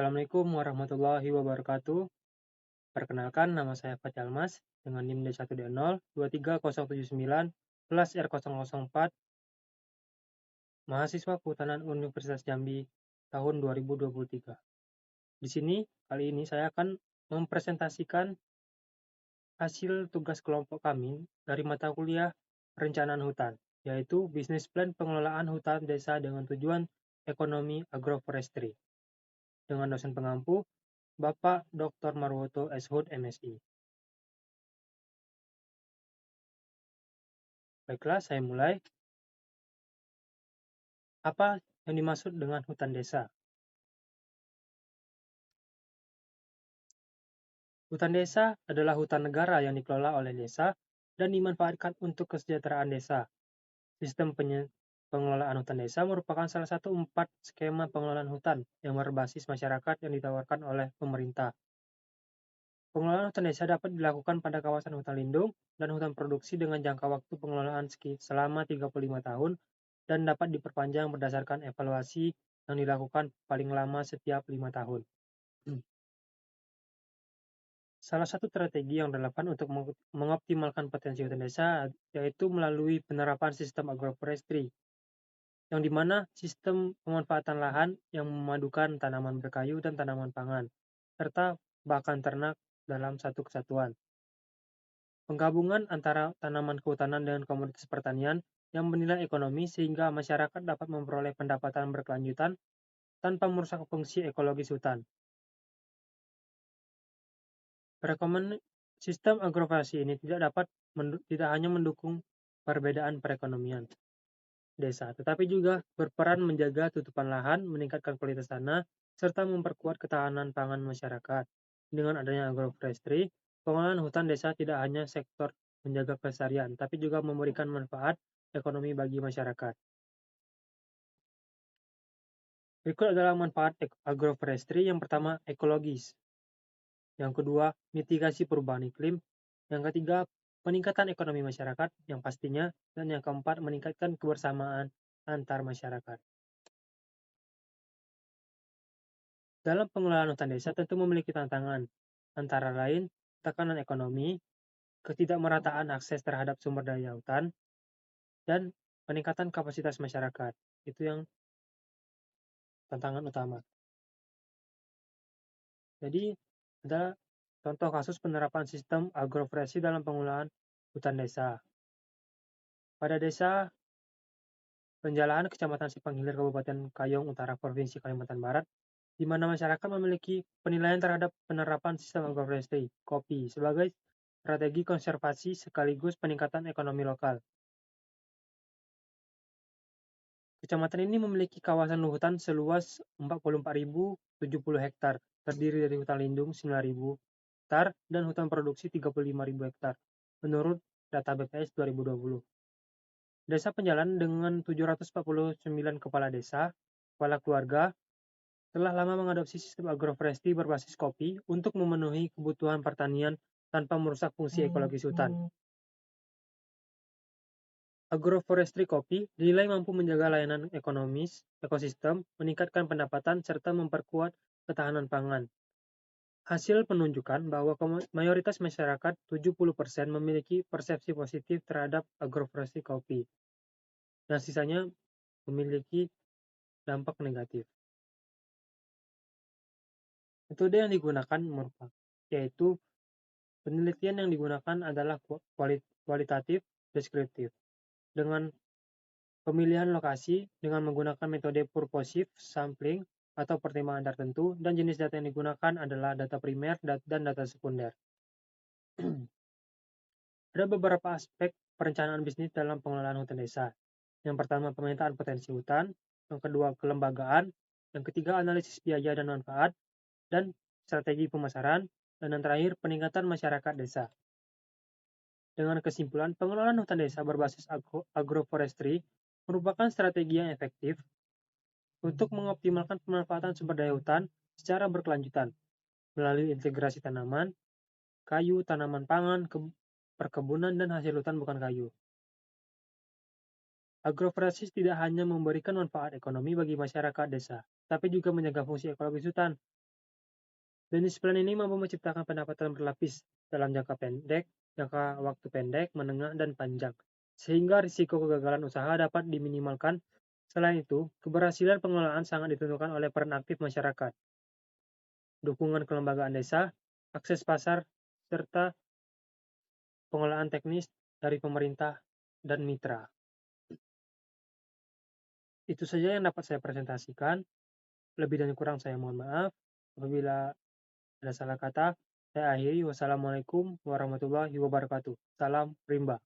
Assalamualaikum warahmatullahi wabarakatuh. Perkenalkan, nama saya Fajar Almas dengan NIM D1D0 23079 kelas R004, mahasiswa Kehutanan Universitas Jambi tahun 2023. Di sini, kali ini saya akan mempresentasikan hasil tugas kelompok kami dari mata kuliah Perencanaan Hutan, yaitu Bisnis Plan Pengelolaan Hutan Desa dengan Tujuan Ekonomi Agroforestry, dengan dosen pengampu Bapak Dr. Marwoto S. Hud, MSI. Baiklah, saya mulai. Apa yang dimaksud dengan hutan desa? Hutan desa adalah hutan negara yang dikelola oleh desa dan dimanfaatkan untuk kesejahteraan desa. Sistem pengelolaan hutan desa merupakan salah satu 4 skema pengelolaan hutan yang berbasis masyarakat yang ditawarkan oleh pemerintah. Pengelolaan hutan desa dapat dilakukan pada kawasan hutan lindung dan hutan produksi dengan jangka waktu pengelolaan selama 35 tahun dan dapat diperpanjang berdasarkan evaluasi yang dilakukan paling lama setiap 5 tahun. Salah satu strategi yang relevan untuk mengoptimalkan potensi hutan desa yaitu melalui penerapan sistem agroforestry, yang dimana sistem pemanfaatan lahan yang memadukan tanaman berkayu dan tanaman pangan, serta bahkan ternak dalam satu kesatuan. Penggabungan antara tanaman kehutanan dengan komoditas pertanian yang bernilai ekonomi sehingga masyarakat dapat memperoleh pendapatan berkelanjutan tanpa merusak fungsi ekologis hutan. Sistem agroforestry ini tidak hanya mendukung perbedaan perekonomian desa, tetapi juga berperan menjaga tutupan lahan, meningkatkan kualitas tanah, serta memperkuat ketahanan pangan masyarakat. Dengan adanya agroforestry, pengelolaan hutan desa tidak hanya sektor menjaga kelestarian, tapi juga memberikan manfaat ekonomi bagi masyarakat. Berikut adalah manfaat agroforestry. Yang pertama, ekologis. Yang kedua, mitigasi perubahan iklim. Yang ketiga, peningkatan ekonomi masyarakat yang pastinya. Dan yang keempat, meningkatkan kebersamaan antar masyarakat. Dalam pengelolaan hutan desa tentu memiliki tantangan, antara lain tekanan ekonomi, ketidakmerataan akses terhadap sumber daya hutan, dan peningkatan kapasitas masyarakat. Itu yang tantangan utama. Jadi, ada contoh kasus penerapan sistem agroforestry dalam pengelolaan hutan desa. Pada desa Penjalaan, Kecamatan Simpang Hilir, Kabupaten Kayong Utara, Provinsi Kalimantan Barat, di mana masyarakat memiliki penilaian terhadap penerapan sistem agroforestry (KOPI) sebagai strategi konservasi sekaligus peningkatan ekonomi lokal. Kecamatan ini memiliki kawasan hutan seluas 44.070 hektar, terdiri dari hutan lindung 9.000 hektar dan hutan produksi 35.000 hektar, menurut data BPS 2020. Desa Penjalan dengan 749 kepala desa, kepala keluarga, telah lama mengadopsi sistem agroforestry berbasis kopi untuk memenuhi kebutuhan pertanian tanpa merusak fungsi ekologis hutan. Agroforestry kopi dinilai mampu menjaga layanan ekonomis, ekosistem, meningkatkan pendapatan, serta memperkuat ketahanan pangan. Hasil menunjukkan bahwa mayoritas masyarakat 70% memiliki persepsi positif terhadap agroforestry kopi, dan sisanya memiliki dampak negatif. Metode yang digunakan yaitu penelitian yang digunakan adalah kualitatif deskriptif, dengan pemilihan lokasi dengan menggunakan metode purposive sampling atau pertimbangan tertentu, dan jenis data yang digunakan adalah data primer dan data sekunder. Ada beberapa aspek perencanaan bisnis dalam pengelolaan hutan desa. Yang pertama, pemetaan potensi hutan. Yang kedua, kelembagaan. Yang ketiga, analisis biaya dan manfaat. Dan strategi pemasaran. Dan yang terakhir, peningkatan masyarakat desa. Dengan kesimpulan, pengelolaan hutan desa berbasis agroforestry merupakan strategi yang efektif untuk mengoptimalkan pemanfaatan sumber daya hutan secara berkelanjutan melalui integrasi tanaman, kayu, tanaman pangan, perkebunan, dan hasil hutan bukan kayu. Agroforestry tidak hanya memberikan manfaat ekonomi bagi masyarakat desa, tapi juga menjaga fungsi ekologis hutan Bisnis plan ini mampu menciptakan pendapatan berlapis dalam jangka pendek, jangka waktu pendek, menengah, dan panjang, sehingga risiko kegagalan usaha dapat diminimalkan. Selain itu, keberhasilan pengelolaan sangat ditentukan oleh peran aktif masyarakat, dukungan kelembagaan desa, akses pasar, serta pengelolaan teknis dari pemerintah dan mitra. Itu saja yang dapat saya presentasikan. Lebih dan kurang saya mohon maaf. Apabila ada salah kata, saya akhiri. Wassalamualaikum warahmatullahi wabarakatuh. Salam Rimba.